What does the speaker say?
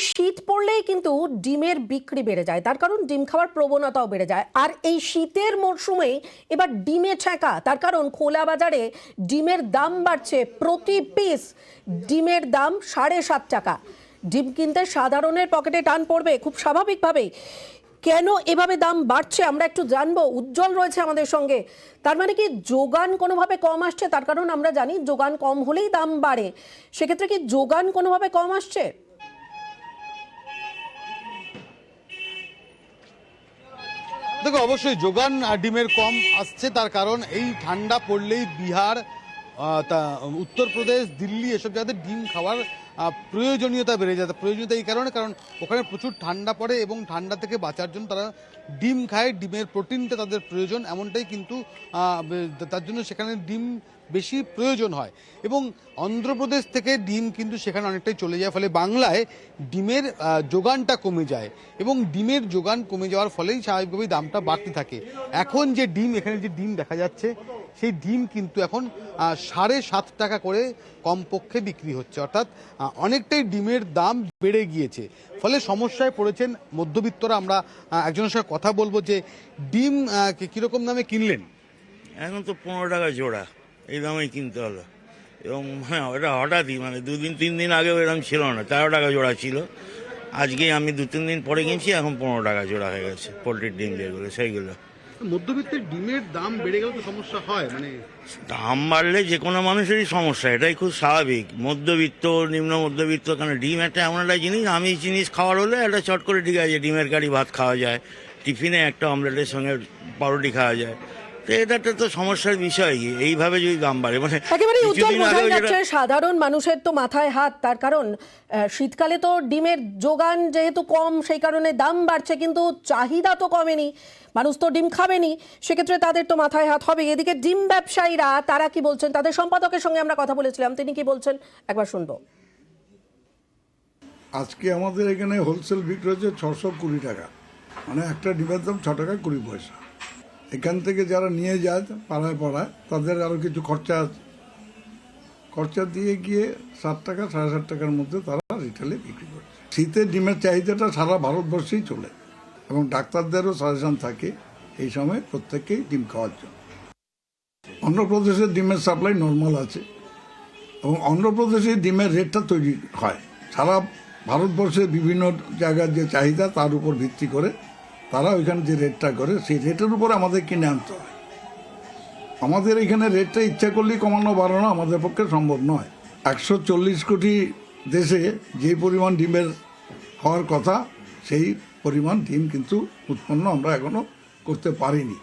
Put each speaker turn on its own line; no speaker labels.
শীত পড়লেই কিন্তু ডিমের বিক্রি বেড়ে যায়, তার কারণ ডিম খাওয়ার প্রবণতাও বেড়ে যায়। আর এই শীতের মরশুমে এবার ডিমে ঠেকা, তার কারণ খোলা বাজারে ডিমের দাম বাড়ছে। প্রতি পিস ডিমের দাম 7.5 টাকা। ডিম কিনতে সাধারণের পকেটে টান পড়বে খুব স্বাভাবিকভাবেই। কেন এভাবে দাম বাড়ছে আমরা একটু জানবো। উজ্জ্বল রয়েছে আমাদের সঙ্গে। তার মানে কি যোগান কোনোভাবে কম আসছে? তার কারণ আমরা জানি যোগান কম হলেই দাম বাড়ে, সেক্ষেত্রে কি যোগান কোনোভাবে কম আসছে?
দেখো, অবশ্যই যোগান ডিমের কম আসছে, তার কারণ এই ঠান্ডা পড়লেই বিহার, উত্তরপ্রদেশ, দিল্লি এসব জায়গাতে ডিম খাওয়ার প্রয়োজনীয়তা বেড়ে যায়। প্রয়োজনীয়তা এই কারণে, কারণ ওখানে প্রচুর ঠান্ডা পড়ে এবং ঠান্ডা থেকে বাঁচার জন্য তারা ডিম খায়। ডিমের প্রোটিনটা তাদের প্রয়োজন, এমনটাই কিন্তু তার জন্য সেখানে ডিম বেশি প্রয়োজন হয়। এবং অন্ধ্রপ্রদেশ থেকে ডিম কিন্তু সেখানে অনেকটাই চলে যায়, ফলে বাংলায় ডিমের যোগানটা কমে যায় এবং ডিমের যোগান কমে যাওয়ার ফলেই স্বাভাবিকভাবেই দামটা বাড়তে থাকে। এখন যে ডিম, এখানে যে ডিম দেখা যাচ্ছে সেই ডিম কিন্তু এখন 7.5 টাকা করে কমপক্ষে বিক্রি হচ্ছে, অর্থাৎ অনেকটাই ডিমের দাম বেড়ে গিয়েছে। ফলে সমস্যায় পড়েছেন মধ্যবিত্তরা। আমরা একজনের সঙ্গে কথা বলবো যে ডিম কীরকম দামে কিনলেন।
এখন তো 15 টাকা জোড়া, এই দামেই কিনতে হলো। এবং ওটা হঠাৎই 2-3 দিন আগেও এরকম ছিল না, 13 টাকা জোড়া ছিল। আজকে আমি 2-3 দিন পরে কিনছি, এখন 15 টাকা জোড়া হয়ে গেছে পোলট্রির ডিম যেগুলো সেইগুলো।
মধ্যবিত্তের ডিমের দাম বেড়ে গেলে তো সমস্যা হয়,
দাম বাড়লে যে কোনো মানুষেরই সমস্যা, এটাই খুব স্বাভাবিক। মধ্যবিত্ত, নিম্ন মধ্যবিত্ত, কারণ ডিম একটা এমন একটা জিনিস, আমি জিনিস খাওয়ার হলে একটা চট করে ঠিক আছে, ডিমের কারি ভাত খাওয়া যায়, টিফিনে একটা অমলেটের সঙ্গে পাউরুটি খাওয়া যায়। তো এটা তো সমস্যার বিষয়। এইভাবে যদি দাম বাড়ে
একেবারে উজ্জ্বল বোঝা যাচ্ছে সাধারণ মানুষের তো মাথায় হাত। তার কারণ শীতকালে তো ডিমের যোগান যেহেতু কম, সেই কারণে দাম বাড়ছে, কিন্তু চাহিদা তো কমেনি, মানুষ তো ডিম খাবেনি, সেক্ষেত্রে তাদের তো মাথায় হাত হবে। এদিকে ডিম ব্যবসায়ীরা তারা কি বলছেন, তাদের সম্পাদকের সঙ্গে আমরা কথা বলেছিলাম, তিনি কি বলছেন একবার শুনবো।
আজকে আমাদের এখানে হোলসেল বিক্রি হচ্ছে 620 টাকা, মানে একটা ডিমের দাম 6 টাকা 20 পয়সা। এখান থেকে যারা নিয়ে যায় পাড়ায় পাড়ায়, তাদের আরও কিছু খরচা দিয়ে গিয়ে 7 টাকা 7.5 টাকার মধ্যে তারা রিটেলে বিক্রি করছে। শীতের ডিমের চাহিদাটা সারা ভারতবর্ষেই চলে এবং ডাক্তারদেরও সাজেশন থাকে এই সময় প্রত্যেককেই ডিম খাওয়ার জন্য। অন্ধ্রপ্রদেশের ডিমের সাপ্লাই নর্মাল আছে এবং অন্ধ্রপ্রদেশে ডিমের রেটটা তৈরি হয় সারা ভারতবর্ষের বিভিন্ন জায়গার যে চাহিদা তার উপর ভিত্তি করে তারা ওইখানে যে রেটটা করে সেই রেটের উপর আমাদের কিনে আনতে হয়। আমাদের এখানে রেটটা ইচ্ছা করলেই কমানো বাড়ানো আমাদের পক্ষে সম্ভব নয়। 140 কোটি দেশে যে পরিমাণ ডিমের হওয়ার কথা সেই পরিমাণ ডিম কিন্তু উৎপন্ন আমরা এখনো করতে পারিনি।